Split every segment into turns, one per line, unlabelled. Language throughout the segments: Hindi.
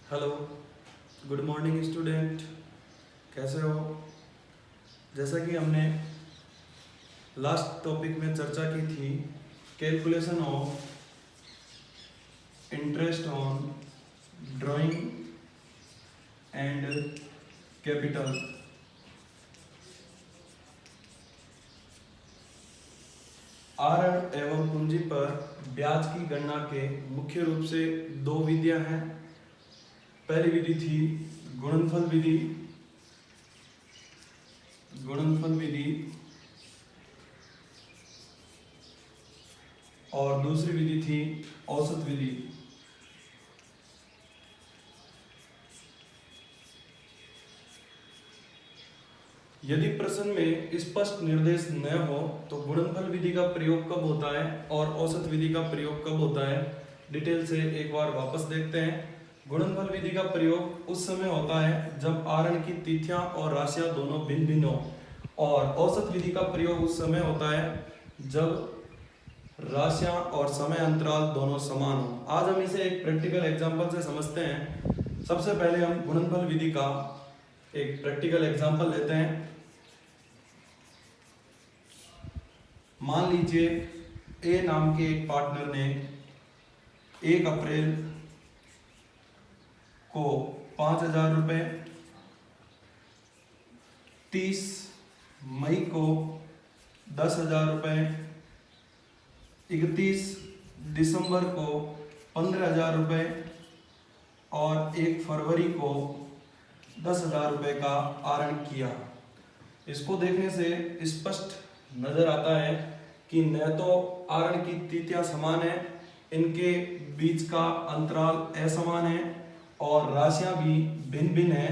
Hello, good morning student. कैसे हो? जैसा कि हमने लास्ट टॉपिक में चर्चा की थी, calculation of interest on drawing and capital. आरण एवं पूंजी पर ब्याज की गणना के मुख्य रूप से दो विधियां हैं। पहली विधि थी गुणनफल विधि और दूसरी विधि थी औसत विधि। यदि प्रश्न में स्पष्ट निर्देश न हो तो गुणनफल विधि का प्रयोग कब होता है और औसत विधि का प्रयोग कब होता है, डिटेल से एक बार वापस देखते हैं। गुणनफल विधि का प्रयोग उस समय होता है जब आरण की तिथियां और राशियां दोनों भिन्न भिन्न हो, और औसत विधि का प्रयोग उस समय होता है जब राशियां और समय अंतराल दोनों समान हो। आज हम इसे एक प्रैक्टिकल एग्जांपल से समझते हैं। सबसे पहले हम गुणनफल विधि का एक प्रैक्टिकल एग्जांपल लेते हैं। मान लीजिए ए नाम के एक पार्टनर ने 1 अप्रैल को 5,000 रुपए, 30 मई को 10,000 रुपए, 31 दिसंबर को 15,000 रुपए और 1 फरवरी को 10,000 रुपए का आरण किया। इसको देखने से स्पष्ट नजर आता है कि न तो आरण की तिथियां समान है, इनके बीच का अंतराल असमान है और राशियां भी भिन्न भिन्न है।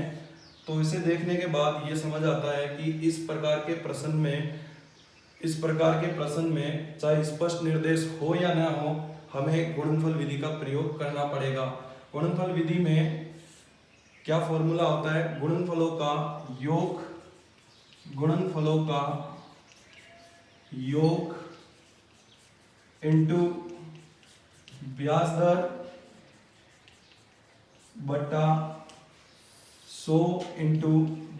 तो इसे देखने के बाद ये समझ आता है कि इस प्रकार के प्रश्न में चाहे स्पष्ट निर्देश हो या ना हो, हमें गुणनफल विधि का प्रयोग करना पड़ेगा। गुणनफल विधि में क्या फॉर्मूला होता है? गुणनफलों का योग इंटू ब्याज दर बटा 100 इंटू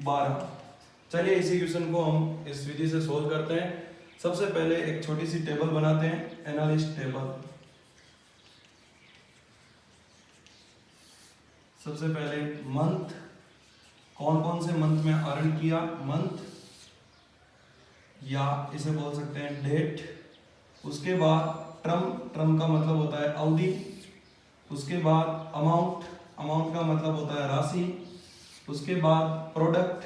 12। चलिए इसी क्वेश्चन को हम इस विधि से सोल्व करते हैं। सबसे पहले एक छोटी सी टेबल बनाते हैं, एनालिस्ट टेबल। सबसे पहले मंथ, कौन कौन से मंथ में आरण किया, मंथ या इसे बोल सकते हैं डेट। उसके बाद टर्म का मतलब होता है अवधि। उसके बाद अमाउंट का मतलब होता है राशि। उसके बाद प्रोडक्ट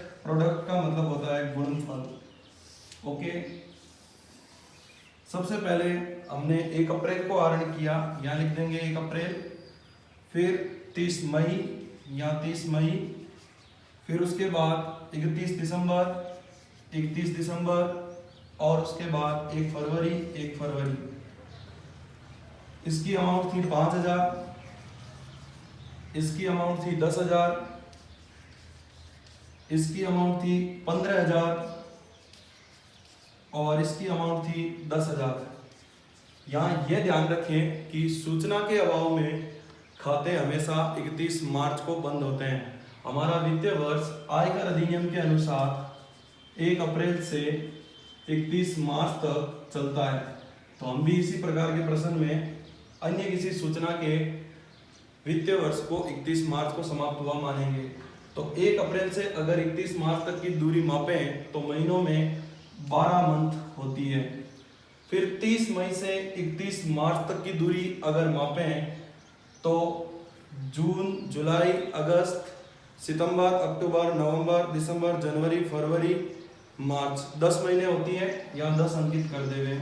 का मतलब होता है गुणनफल। ओके, सबसे पहले हमने 1 अप्रैल को आरण किया, यहाँ लिख देंगे 1 अप्रैल। फिर 30 मई या 30 मई, फिर उसके बाद 31 दिसंबर और उसके बाद 1 फरवरी। इसकी अमाउंट थी 5,000, इसकी अमाउंट थी 10,000, इसकी अमाउंट थी 15,000 और इसकी अमाउंट थी 10,000। यहाँ यह ध्यान रखें कि सूचना के अभाव में खाते हमेशा 31 मार्च को बंद होते हैं। हमारा वित्तीय वर्ष आयकर अधिनियम के अनुसार 1 अप्रैल से 31 मार्च तक चलता है। तो हम भी इसी प्रकार के प्रश्न में अन्य किसी सूचना के वित्तीय वर्ष को 31 मार्च को समाप्त हुआ मानेंगे। तो 1 अप्रैल से अगर 31 मार्च तक की दूरी मापें तो महीनों में 12 मंथ होती है। फिर 30 मई से 31 मार्च तक की दूरी अगर मापें तो जून, जुलाई, अगस्त, सितंबर, अक्टूबर, नवंबर, दिसंबर, जनवरी, फरवरी, मार्च, 10 महीने होती है। यहाँ 10 अंकित कर देवे।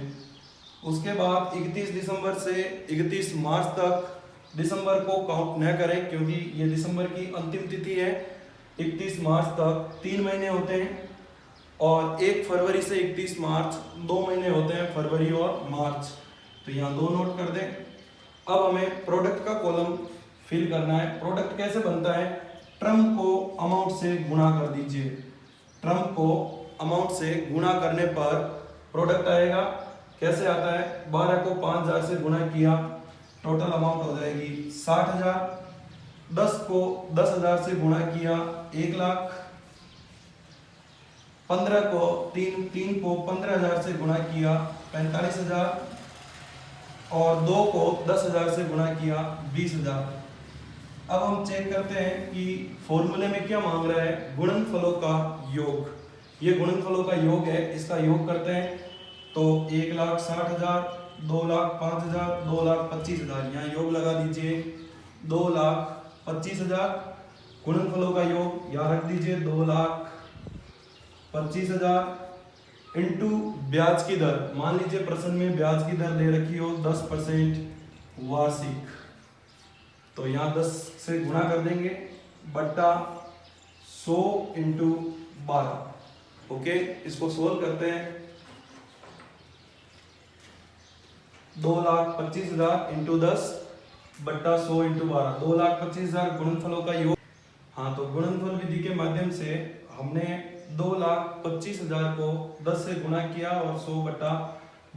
उसके बाद 31 दिसंबर से 31 मार्च तक दिसंबर को काउंट न करें क्योंकि ये दिसंबर की अंतिम तिथि है। 31 मार्च तक 3 महीने होते हैं और 1 फरवरी से 31 मार्च 2 महीने होते हैं, फरवरी और मार्च। तो यहाँ 2 नोट कर दें। अब हमें प्रोडक्ट का कॉलम फिल करना है। प्रोडक्ट कैसे बनता है? टर्म को अमाउंट से गुणा कर दीजिए। टर्म को अमाउंट से गुणा करने पर प्रोडक्ट आएगा। कैसे आता है? 12 को 5,000 से गुणा किया, टोटल अमाउंट हो जाएगी 60,000। 10 को 10,000 से गुणा किया 1 लाख, 15 को 3 को 15,000 से गुणा किया 45,000 और 2 को 10,000 से गुणा किया 20,000। अब हम चेक करते हैं कि फॉर्मूले में क्या मांग रहा है, गुणनफलों का योग। ये गुणनफलों का योग है, इसका योग करते हैं तो 1,60,000, 2,05,000, 2,25,000, यहाँ योग लगा दीजिए 2,25,000। गुणनफलों का योग यहाँ रख दीजिए 2,25,000 इंटू ब्याज की दर। मान लीजिए प्रश्न में ब्याज की दर दे रखी हो 10% वार्षिक, तो यहाँ 10 से गुणा कर देंगे बट्टा 100 इंटू 12। ओके, इसको सोल्व करते हैं। 2,25,000 इंटू 10 बट्टा 100 इंटू 12, 2,25,000 गुणनफलों का योग। हाँ, तो गुणनफल विधि के माध्यम से हमने 2,25,000 को 10 से गुणा किया और 100 बट्टा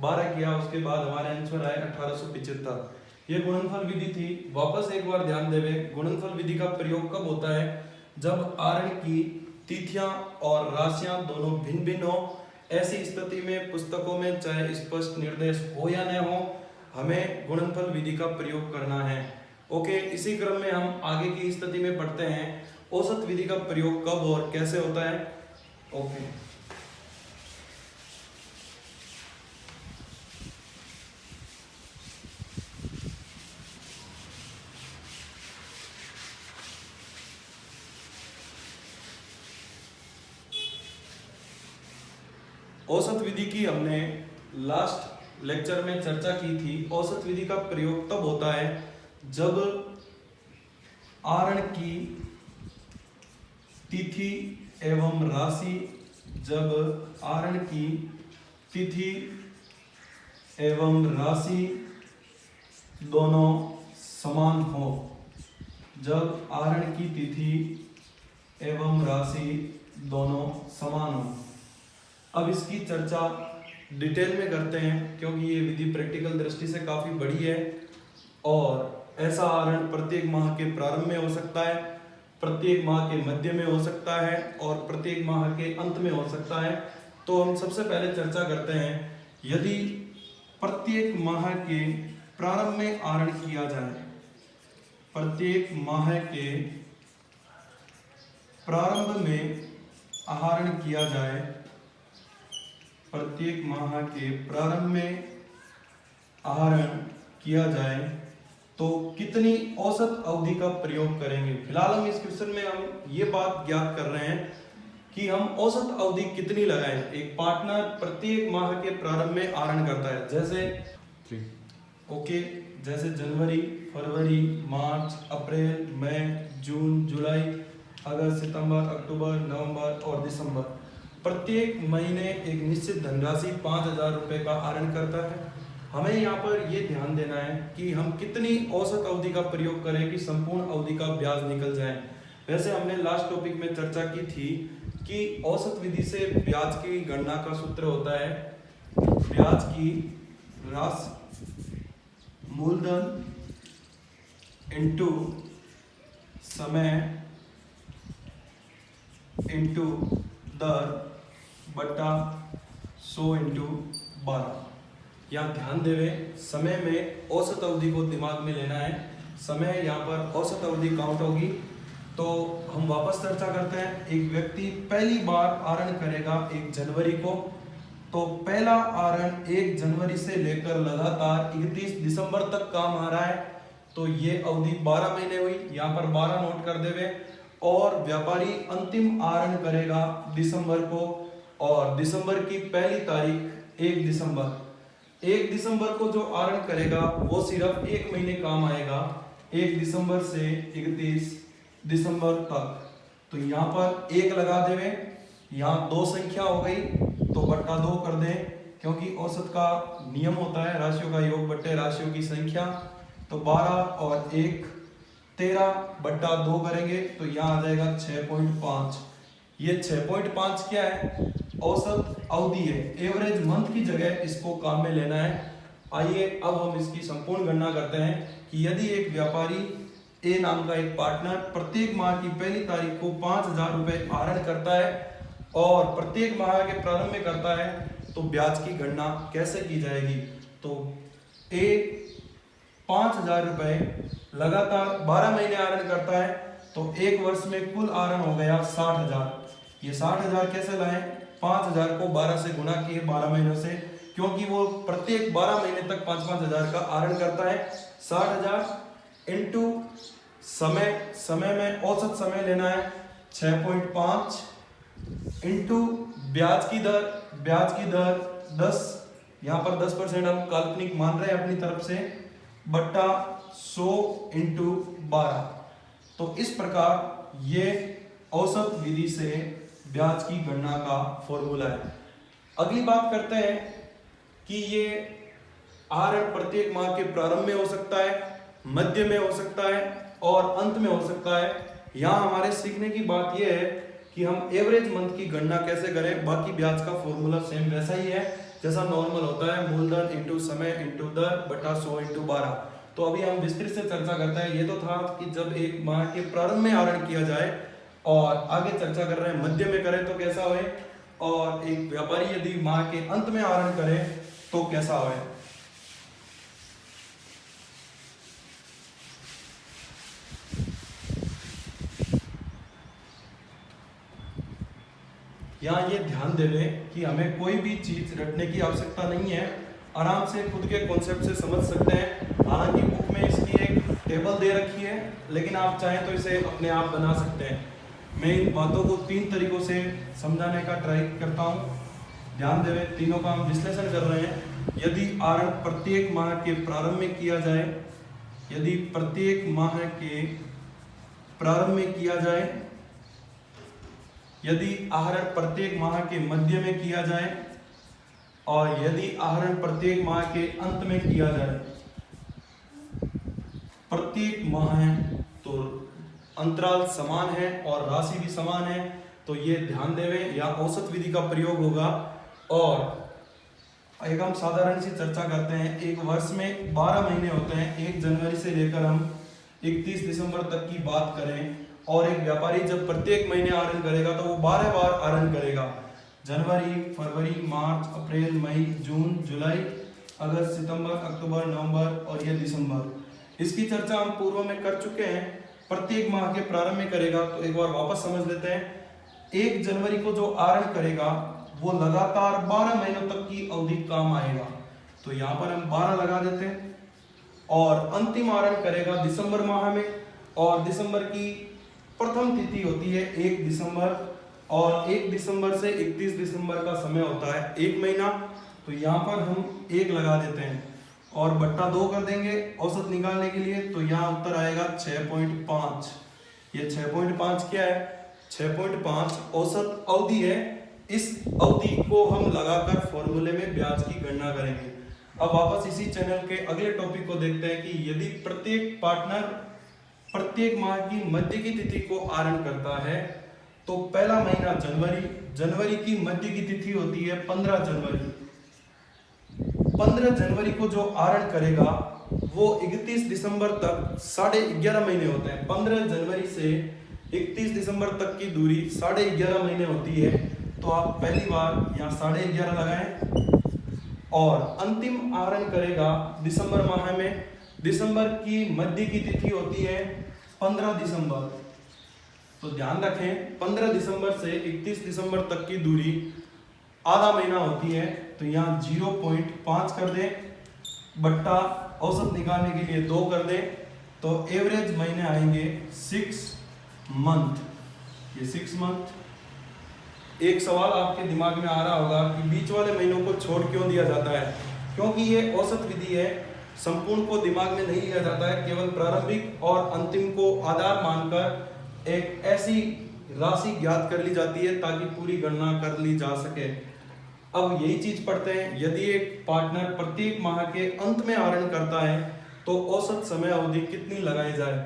12 किया, उसके बाद हमारे आंसर आए 1875। ये गुणनफल विधि थी। वापस एक बार ध्यान देवे, गुणनफल विधि का प्रयोग कब होता है, जब आरण की तिथियां और राशियां दोनों भिन्न भिन्न हो। ऐसी स्थिति में पुस्तकों में चाहे स्पष्ट निर्देश हो या न हो, हमें गुणनफल विधि का प्रयोग करना है। ओके, इसी क्रम में हम आगे की स्थिति में पढ़ते हैं औसत विधि का प्रयोग कब और कैसे होता है। ओके, औसत विधि की हमने लास्ट लेक्चर में चर्चा की थी। औसत विधि का प्रयोग तब होता है जब आरण की तिथि एवं राशि, जब आरण की तिथि एवं राशि दोनों समान हो, जब आरण की तिथि एवं राशि दोनों समान हो। अब इसकी चर्चा डिटेल में करते हैं, क्योंकि ये विधि प्रैक्टिकल दृष्टि से काफ़ी बड़ी है और ऐसा आरण प्रत्येक माह के प्रारंभ में हो सकता है, प्रत्येक माह के मध्य में हो सकता है और प्रत्येक माह के अंत में हो सकता है। तो हम सबसे पहले चर्चा करते हैं, यदि प्रत्येक माह के प्रारंभ में आरण किया जाए, प्रत्येक माह के प्रारंभ में आहरण किया जाए, प्रत्येक माह के प्रारंभ में आहरण किया जाए तो कितनी औसत अवधि का प्रयोग करेंगे। फिलहाल हम इस क्वेश्चन में हम ये बात ज्ञात कर रहे हैं कि हम औसत अवधि कितनी लगाएं। एक पार्टनर प्रत्येक माह के प्रारंभ में आहरण करता है, जैसे ओके, जैसे जनवरी, फरवरी, मार्च, अप्रैल, मई, जून, जुलाई, अगस्त, सितंबर, अक्टूबर, नवंबर और दिसंबर। प्रत्येक महीने एक निश्चित धनराशि 5,000 रुपये का आहरण करता है। हमें यहाँ पर ये ध्यान देना है कि हम कितनी औसत अवधि का प्रयोग करें कि संपूर्ण अवधि का ब्याज निकल जाए। वैसे हमने लास्ट टॉपिक में चर्चा की थी कि औसत विधि से ब्याज की गणना का सूत्र होता है ब्याज की राशि मूलधन इंटू समय इंटू दर बटा 100 इंटू 12। यहाँ ध्यान देवे, समय में औसत अवधि को दिमाग में लेना है। समय यहाँ पर औसत अवधि काउंट होगी। तो हम वापस चर्चा करते हैं। एक व्यक्ति पहली बार आहरण करेगा 1 जनवरी को, तो पहला आहरण 1 जनवरी से लेकर लगातार 31 दिसंबर तक काम आ रहा है, तो ये अवधि 12 महीने हुई। यहाँ पर 12 नोट कर देवे। और व्यापारी अंतिम आहरण करेगा दिसंबर को, और दिसंबर की पहली तारीख 1 दिसंबर। 1 दिसंबर को जो आहरण करेगा वो सिर्फ 1 महीने काम आएगा, 1 दिसंबर से 31 दिसंबर तक। तो यहाँ पर 1 लगा देवे, यहाँ 2 संख्या हो गई तो बट्टा 2 कर दें, क्योंकि औसत का नियम होता है राशियों का योग बट्टे राशियों की संख्या। तो 12 और 1 13 बट्टा 2 करेंगे तो यहाँ आ जाएगा 6.5। ये 6.5 क्या है, औसत अवधि है। एवरेज मंथ की जगह इसको काम में लेना है। आइए अब हम इसकी संपूर्ण गणना करते हैं कि यदि एक व्यापारी ए नाम का एक पार्टनर प्रत्येक माह की पहली तारीख को 5,000 रुपए आहरण करता है और प्रत्येक माह के प्रारंभ में करता है, तो ब्याज की गणना कैसे की जाएगी? तो ए 5,000 रुपए लगातार 12 महीने आहरण करता है, तो एक वर्ष में कुल आहरण हो गया 60,000। ये 60,000 कैसे लाए? 5,000 को 12 से गुणा किए 12 महीनों से, क्योंकि वो प्रत्येक 12 महीने तक 5-5 हजार का आहरण करता है। 60,000 इंटू समय में औसत समय लेना है 6.5 इंटू ब्याज की दर 10, यहाँ पर 10% हम काल्पनिक मान रहे हैं अपनी तरफ से, बट्टा 100 इंटू 12। तो इस प्रकार ये औसत विधि से ब्याज की गणना का फॉर्मूला है। अगली बात करते हैं कि ये आहरण प्रत्येक माह के प्रारंभ में हो सकता है, मध्य में हो सकता है और अंत में हो सकता है। यहाँ हमारे सीखने की बात यह है कि हम एवरेज मंथ की गणना कैसे करें। बाकी ब्याज का फॉर्मूला सेम वैसा ही है जैसा नॉर्मल होता है, मूलधन इंटू समय इंटू दर बटा 100 इंटू 12। तो अभी हम विस्तृत से चर्चा करते हैं। ये तो था कि जब एक माह के प्रारंभ में आहरण किया जाए, और आगे चर्चा कर रहे हैं मध्य में करें तो कैसा होए, और एक व्यापारी यदि माह के अंत में आहरण करे तो कैसा होए। यहाँ ये ध्यान देवे कि हमें कोई भी चीज रटने की आवश्यकता नहीं है, आराम से खुद के कॉन्सेप्ट से समझ सकते हैं। हालांकि बुक में इसकी एक टेबल दे रखी है, लेकिन आप चाहें तो इसे अपने आप बना सकते हैं। मैं इन बातों को 3 तरीकों से समझाने का ट्राई करता हूँ। ध्यान देवे, तीनों का हम विश्लेषण कर रहे हैं। यदि आहरण प्रत्येक माह के प्रारंभ में किया जाए, यदि प्रत्येक माह के प्रारंभ में किया जाए, यदि आहरण प्रत्येक माह के मध्य में किया जाए, और यदि आहरण प्रत्येक माह के अंत में किया जाए। प्रत्येक माह है तो अंतराल समान है और राशि भी समान है, तो ये ध्यान देवे। या औसत विधि का प्रयोग होगा। और एक हम साधारण सी चर्चा करते हैं। एक वर्ष में 12 महीने होते हैं, 1 जनवरी से लेकर हम 31 दिसंबर तक की बात करें, और एक व्यापारी जब प्रत्येक महीने आहरण करेगा तो वो 12 बार आहरण करेगा। जनवरी, फरवरी, मार्च, अप्रैल, मई, जून, जुलाई, अगस्त, सितंबर, अक्टूबर, नवंबर और ये दिसंबर। इसकी चर्चा हम पूर्व में कर चुके हैं। प्रत्येक माह के प्रारंभ में करेगा, तो एक बार वापस समझ लेते हैं। 1 जनवरी को जो आहरण करेगा वो लगातार 12 महीनों तक की अवधि काम आएगा, तो यहाँ पर हम 12 लगा देते हैं। और अंतिम आहरण करेगा दिसंबर माह में, और दिसंबर की प्रथम तिथि होती है 1 दिसंबर, और 1 दिसंबर से 31 दिसंबर का समय होता है 1 महीना, तो यहाँ पर हम 1 लगा देते हैं और बट्टा 2 कर देंगे औसत निकालने के लिए। तो यहाँ उत्तर आएगा 6.5। ये 6.5 क्या है? 6.5 औसत अवधि है। इस अवधि को हम लगाकर फॉर्मूले में ब्याज की गणना करेंगे। अब वापस इसी चैनल के अगले टॉपिक को देखते हैं कि यदि प्रत्येक पार्टनर प्रत्येक माह की मध्य की तिथि को आहरण करता है, तो पहला महीना जनवरी की मध्य की तिथि होती है 15 जनवरी। 15 जनवरी को जो आहरण करेगा वो 31 दिसंबर तक 11.5 महीने होते हैं। 15 जनवरी से 31 दिसंबर तक की दूरी 11.5 महीने होती है, तो आप पहली बार यहाँ 11.5 लगाएं। और अंतिम आहरण करेगा दिसंबर माह में। दिसंबर की मध्य की तिथि होती है 15 दिसंबर। तो ध्यान रखें 15 दिसंबर से 31 दिसंबर तक की दूरी आधा महीना होती है, तो यहाँ 0.5 कर दें, बट्टा औसत निकालने के लिए 2 कर दें, तो एवरेज महीने आएंगे 6 मंथ। ये 6 मंथ। एक सवाल आपके दिमाग में आ रहा होगा कि बीच वाले महीनों को छोड़ क्यों दिया जाता है? क्योंकि ये औसत विधि है, संपूर्ण को दिमाग में नहीं लिया जाता है, केवल प्रारंभिक और अंतिम को आधार मानकर एक ऐसी राशि ज्ञात कर ली जाती है ताकि पूरी गणना कर ली जा सके। अब यही चीज पढ़ते हैं। यदि एक पार्टनर प्रत्येक माह के अंत में आहरण करता है तो औसत समय अवधि कितनी लगाई जाए?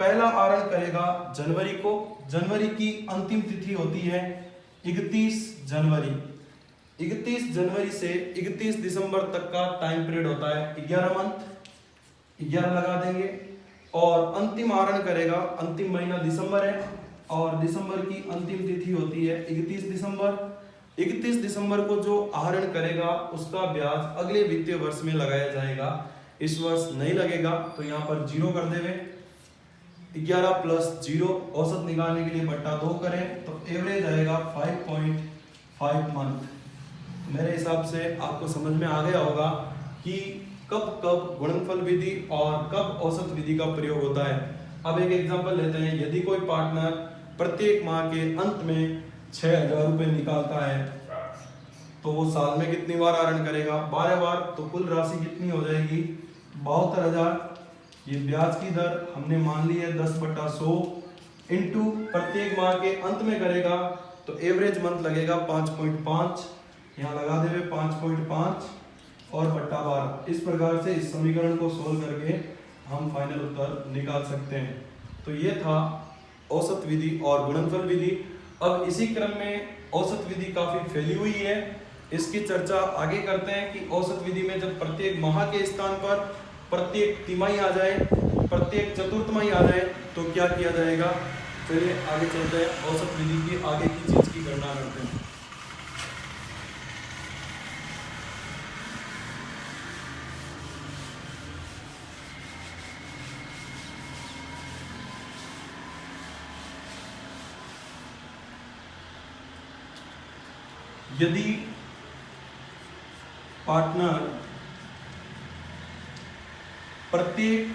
पहला आहरण करेगा जनवरी को। जनवरी की अंतिम तिथि होती है 31 जनवरी। 31 जनवरी से 31 दिसंबर तक का टाइम पीरियड होता है 11 मंथ। 11 लगा देंगे और अंतिम आहरण करेगा, अंतिम महीना दिसंबर है और दिसंबर की अंतिम तिथि होती है 31 दिसंबर। 31 दिसंबर को जो आहरण करेगा उसका ब्याज अगले वित्तीय वर्ष में लगाया जाएगा। इस वर्ष नहीं लगेगा तो यहाँ पर 0 कर देवे। 11 प्लस 0 औसत निकालने के लिए बट्टा 2 करें तो एवरेज आएगा 5.5 मंथ। मेरे हिसाब से आपको समझ में आ गया होगा कि कब कब गुणनफल विधि और कब औसत विधि का प्रयोग होता है। अब एक एग्जांपल लेते हैं। यदि कोई पार्टनर प्रत्येक माह के अंत में 6,000 रुपये निकालता है तो वो साल में कितनी बार आहरण करेगा? 12 बार। तो कुल राशि कितनी हो जाएगी? 72,000। ये ब्याज की दर हमने मान ली है 10/100 इंटू प्रत्येक माह के अंत में करेगा तो एवरेज मंथ लगेगा 5.5। यहाँ लगा देवे 5.5 और बट्टा 12। इस प्रकार से इस समीकरण को सोल्व करके हम फाइनल उत्तर निकाल सकते हैं। तो ये था औसत विधि और गुणनफल विधि। अब इसी क्रम में औसत विधि काफी फैली हुई है, इसकी चर्चा आगे करते हैं कि औसत विधि में जब प्रत्येक माह के स्थान पर प्रत्येक तिमाही आ जाए, प्रत्येक चतुर्थमाही आ जाए तो क्या किया जाएगा। चलिए आगे चलते हैं, औसत विधि की आगे की चीज की गणना करते हैं। यदि पार्टनर प्रत्येक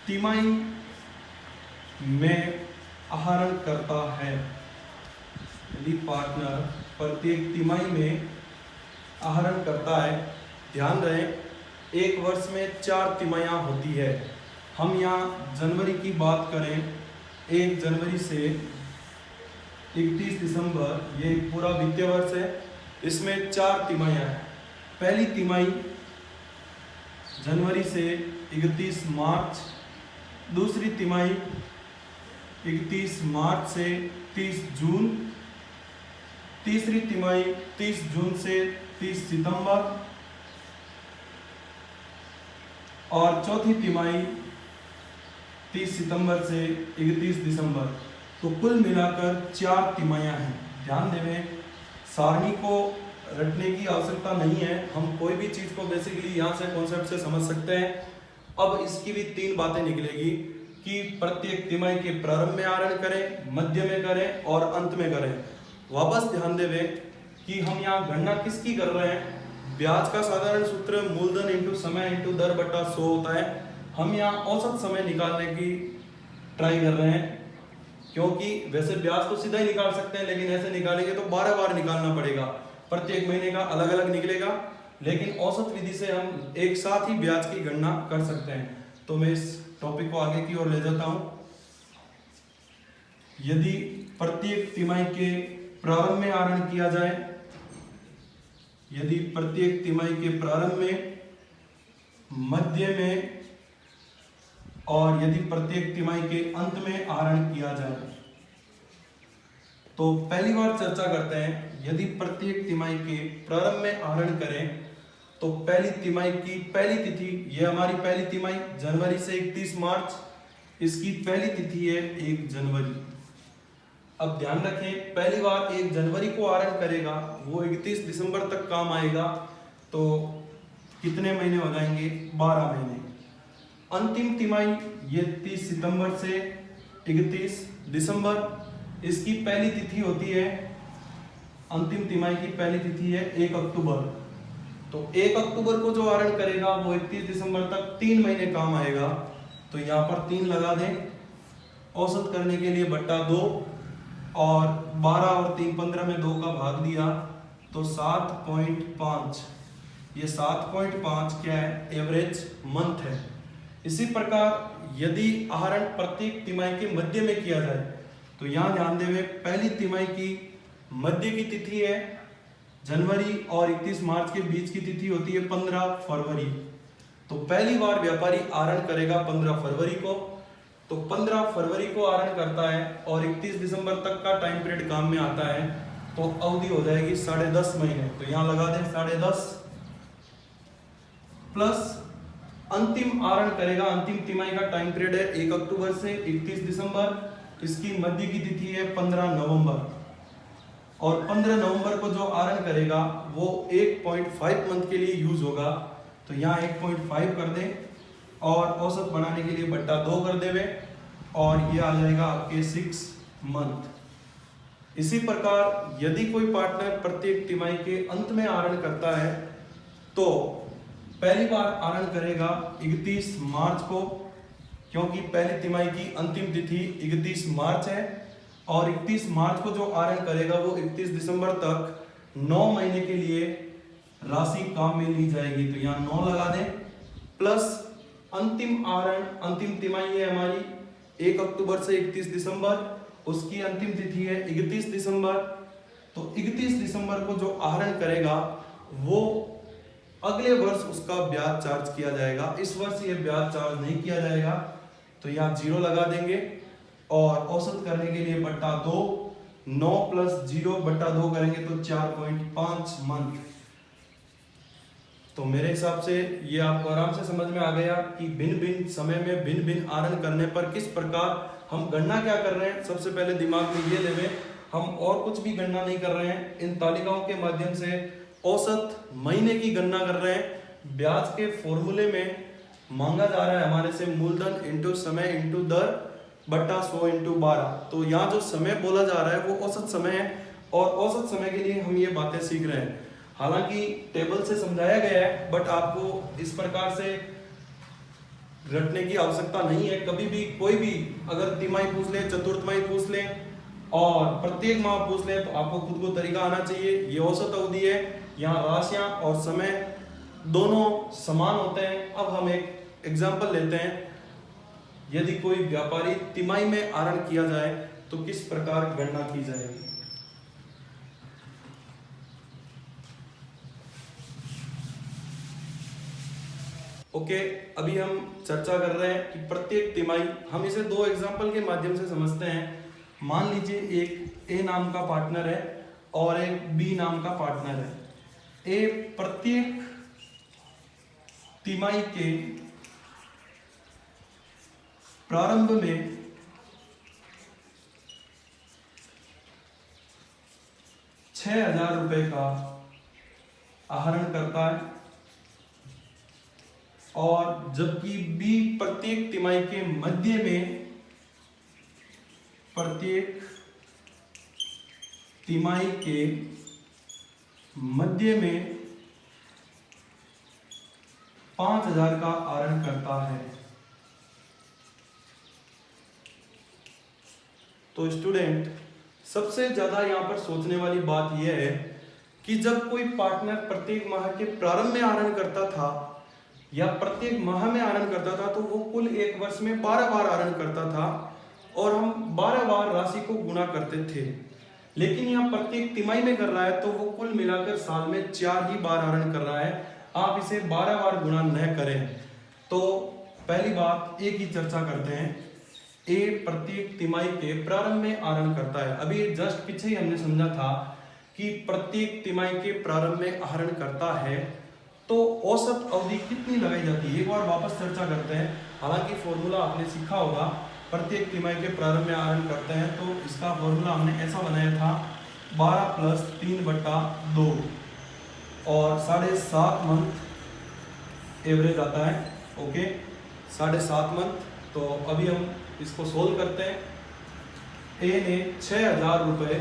तिमाही में आहरण करता है, यदि पार्टनर प्रत्येक तिमाही में आहरण करता है, ध्यान रहे एक वर्ष में 4 तिमाहियां होती है। हम यहाँ जनवरी की बात करें, 1 जनवरी से 31 दिसंबर, ये पूरा वित्तीय वर्ष है, इसमें 4 तिमाहियां हैं। पहली तिमाही जनवरी से 31 मार्च, दूसरी तिमाही 31 मार्च से 30 जून, तीसरी तिमाही 30 जून से 30 सितंबर और चौथी तिमाही 30 सितंबर से 31 दिसंबर। तो कुल मिलाकर 4 तिमाहियां हैं। ध्यान देवें, सारणी को रटने की आवश्यकता नहीं है, हम कोई भी चीज को बेसिकली यहाँ से कॉन्सेप्ट से समझ सकते हैं। अब इसकी भी 3 बातें निकलेगी कि प्रत्येक तिमाही के प्रारंभ में आहरण करें, मध्य में करें और अंत में करें। वापस ध्यान देवें कि हम यहाँ गणना किसकी कर रहे हैं। ब्याज का साधारण सूत्र मूलधन इंटू समय इंटू दर बटा 100 होता है। हम यहाँ औसत समय निकालने की ट्राई कर रहे हैं, क्योंकि वैसे ब्याज तो सीधा ही निकाल सकते हैं, लेकिन ऐसे निकालेंगे तो 12 बार निकालना पड़ेगा, प्रत्येक महीने का अलग अलग निकलेगा। लेकिन औसत विधि से हम एक साथ ही ब्याज की गणना कर सकते हैं। तो मैं इस टॉपिक को आगे की ओर ले जाता हूं। यदि प्रत्येक तिमाही के प्रारंभ में आहरण किया जाए, यदि प्रत्येक तिमाही के प्रारंभ में, मध्य में और यदि प्रत्येक तिमाही के अंत में आहरण किया जाए, तो पहली बार चर्चा करते हैं। यदि प्रत्येक तिमाही के प्रारंभ में आहरण करें तो पहली तिमाही की पहली तिथि, ये हमारी पहली तिमाही जनवरी से 31 मार्च, इसकी पहली तिथि है 1 जनवरी। अब ध्यान रखें, पहली बार 1 जनवरी को आहरण करेगा, वो 31 दिसंबर तक काम आएगा, तो कितने महीने हो जाएंगे? 12 महीने। अंतिम तिमाही ये 30 सितंबर से 31 दिसंबर, इसकी पहली तिथि होती है, अंतिम तिमाही की पहली तिथि है 1 अक्टूबर। तो 1 अक्टूबर को जो आहरण करेगा वो 31 दिसंबर तक 3 महीने काम आएगा। तो यहाँ पर 3 लगा दें, औसत करने के लिए बट्टा 2 और 12 और 3 15 में 2 का भाग दिया तो 7.5। ये 7.5 क्या है? एवरेज मंथ है। इसी प्रकार यदि आहरण प्रत्येक तिमाही के मध्य में किया जाए तो यहाँ ध्यान देवे, पहली तिमाही की मध्य की तिथि है जनवरी और 31 मार्च के बीच की तिथि होती है 15 फरवरी। तो पहली बार व्यापारी आहरण करेगा 15 फरवरी को, तो 15 फरवरी को आहरण करता है और 31 दिसंबर तक का टाइम पीरियड काम में आता है, तो अवधि हो जाएगी 10.5 महीने। तो यहाँ लगा दें 10.5 प्लस अंतिम आहरण करेगा। अंतिम तिमाही का टाइम पीरियड है 1 अक्टूबर से 31 दिसंबर, इसकी मध्य की तिथि है 15 नवंबर, और 15 नवंबर को जो आहरण करेगा वो 1.5 मंथ के लिए यूज होगा। तो यहाँ 1.5 कर दें और औसत बनाने के लिए बट्टा 2 कर देवे, और ये आ जाएगा आपके 6 मंथ। इसी प्रकार यदि कोई पार्टनर प्रत्येक तिमाही के अंत में आहरण करता है तो पहली बार आहरण करेगा 31 मार्च को, क्योंकि पहली तिमाही की अंतिम तिथि 31 मार्च है, और 31 मार्च को जो आहरण करेगा वो 31 दिसंबर तक 9 महीने के लिए राशि काम में ली जाएगी। तो यहाँ 9 लगा दें, प्लस अंतिम आहरण, अंतिम तिमाही है हमारी 1 अक्टूबर से 31 दिसंबर, उसकी अंतिम तिथि है 31 दिसंबर। तो 31 दिसंबर को जो आहरण करेगा वो अगले वर्ष उसका ब्याज चार्ज किया जाएगा। इस वर्ष ये ब्याज चार्ज नहीं किया जाएगा, तो यहाँ 0 लगा देंगे, और औसत करने के लिए बट्टा 2, 9 + 0 बट्टा 2 करेंगे तो 4.5 मंथ। तो मेरे हिसाब से ये आपको आराम से समझ में आ गया कि भिन्न भिन्न समय में भिन्न भिन्न आहरण करने पर किस प्रकार हम गणना क्या कर रहे हैं। सबसे पहले दिमाग में ये लेवे, हम और कुछ भी गणना नहीं कर रहे हैं, इन तालिकाओं के माध्यम से औसत महीने की गणना कर रहे हैं। ब्याज के फॉर्मूले में मांगा जा रहा है हमारे से मूलधन इंटू समय इंटू दर बट्टा 100 इंटू 12। तो यहाँ जो समय बोला जा रहा है वो औसत समय है, और औसत समय के लिए हम ये बातें सीख रहे हैं। हालांकि टेबल से समझाया गया है, बट आपको इस प्रकार से रटने की आवश्यकता नहीं है। कभी भी कोई भी अगर तिमाही पूछ ले, चतुर्थमाही पूछ ले और प्रत्येक माह पूछ ले, तो आपको खुद को तरीका आना चाहिए। ये औसत अवधि है, यहाँ राशियां और समय दोनों समान होते हैं। अब हम एक एग्जाम्पल लेते हैं, यदि कोई व्यापारी तिमाही में आहरण किया जाए तो किस प्रकार गणना की जाएगी। ओके, अभी हम चर्चा कर रहे हैं कि प्रत्येक तिमाही, हम इसे 2 एग्जाम्पल के माध्यम से समझते हैं। मान लीजिए एक ए नाम का पार्टनर है और एक बी नाम का पार्टनर है। ए प्रत्येक तिमाही के प्रारंभ में 6,000 रुपए का आहरण करता है, और जबकि बी प्रत्येक तिमाही के मध्य में, प्रत्येक तिमाही के मध्य में 5,000 का आहरण करता है। तो स्टूडेंट, सबसे ज्यादा यहां पर सोचने वाली बात यह है कि जब कोई पार्टनर प्रत्येक माह के प्रारंभ में आहरण करता था या प्रत्येक माह में आहरण करता था, तो वो कुल एक वर्ष में 12 बार आहरण करता था, और हम 12 बार राशि को गुणा करते थे। लेकिन यहाँ प्रत्येक तिमाही में कर रहा है, तो वो कुल मिलाकर साल में 4 ही बार आहरण कर रहा है। आप इसे 12 बार गुणा न करें। तो पहली बात ए की चर्चा करते हैं। ए प्रत्येक तिमाही के प्रारंभ में आहरण करता है। अभी जस्ट पीछे ही हमने समझा था कि प्रत्येक तिमाही के प्रारंभ में आहरण करता है तो औसत अवधि कितनी लगाई जाती है, एक बार वापस चर्चा करते हैं। हालांकि फॉर्मूला आपने सीखा होगा, प्रत्येक तिमाही के प्रारंभ में आहरण करते हैं तो इसका फॉर्मूला हमने ऐसा बनाया था 12 + 3/2 और 7.5 मंथ एवरेज आता है। Okay, 7.5 month. तो अभी हम इसको सोल्व करते हैं। ए ने 6,000 रुपए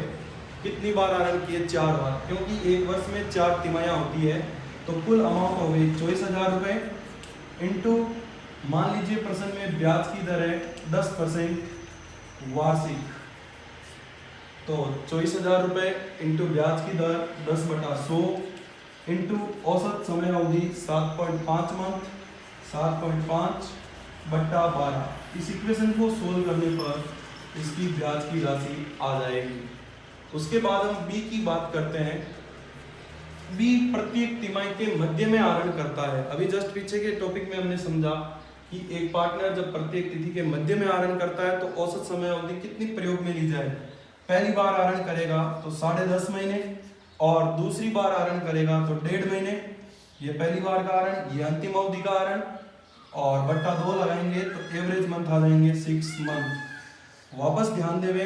कितनी बार आहरण किए? 4 बार, क्योंकि एक वर्ष में 4 तिमाहियां होती है। तो कुल अमाउंट हो गई 24,000 रुपए इंटू, मान लीजिए प्रश्न में ब्याज की दर है 10% वार्षिक, तो 24,000 रुपए इंटू ब्याज की दर 10/100 इंटू औसत समय अवधि 7.5 मंथ, 7.5/12। इस इक्वेशन को सोल्व करने पर इसकी ब्याज की राशि आ जाएगी। उसके बाद हम बी की बात करते हैं। बी प्रत्येक तिमाही के मध्य में आहरण करता है। अभी जस्ट पीछे के टॉपिक में हमने समझा कि एक पार्टनर जब प्रत्येक तिथि के मध्य में आहरण करता है तो औसत समय अवधि कितनी प्रयोग में ली जाए। पहली बार आहरण करेगा तो 10.5 महीने, और दूसरी बार आहरण करेगा तो 1.5 महीने, ये पहली बार का हरण, ये अंतिम अवधि का हरण, और बट्टा 2 लगाएंगे तो एवरेज मंथ आ जाएंगे 6 मंथ। वापस ध्यान देवे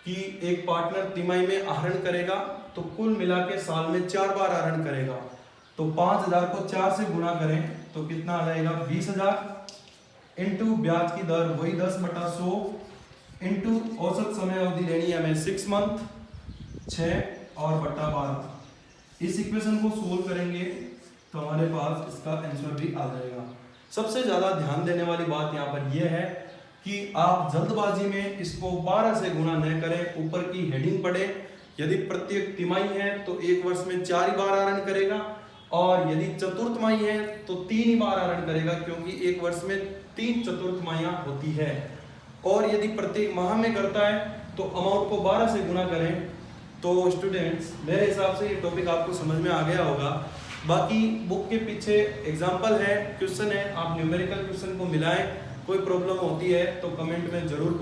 कि एक पार्टनर तिमाही में आहरण करेगा तो कुल मिला के साल में 4 बार आहरण करेगा, तो 5000 को 4 से गुणा करें तो कितना आ जाएगा 20000 इंटू ब्याज की दर वही 10/100 इंटू औसत समय अवधि लेनी है हमें 6 मंथ 6 और बट्टा 12। इस इक्वेशन को सोल्व करेंगे तो हमारे पास इसका आंसर भी आ जाएगा। सबसे ज्यादा ध्यान देने वाली बात यहाँ पर यह है कि आप जल्दबाजी में इसको 12 से गुणा न करें। ऊपर की हेडिंग पढ़े, यदि प्रत्येक तिमाही है तो एक वर्ष में 4 ही बार आहरण करेगा, और यदि चतुर्थमाही है तो 3 ही बार आहरण करेगा, क्योंकि एक वर्ष में 3 चतुर्थमाहियां होती है। और यदि प्रत्येक माह में करता है तो अमाउंट को 12 से गुणा करें। तो स्टूडेंट्स, मेरे हिसाब से ये टॉपिक आपको समझ में आ गया होगा। बाकी बुक के पीछे एग्जाम्पल है, क्वेश्चन है, आप न्यूमेरिकल क्वेश्चन को मिलाएं। कोई प्रॉब्लम होती है तो कमेंट में जरूर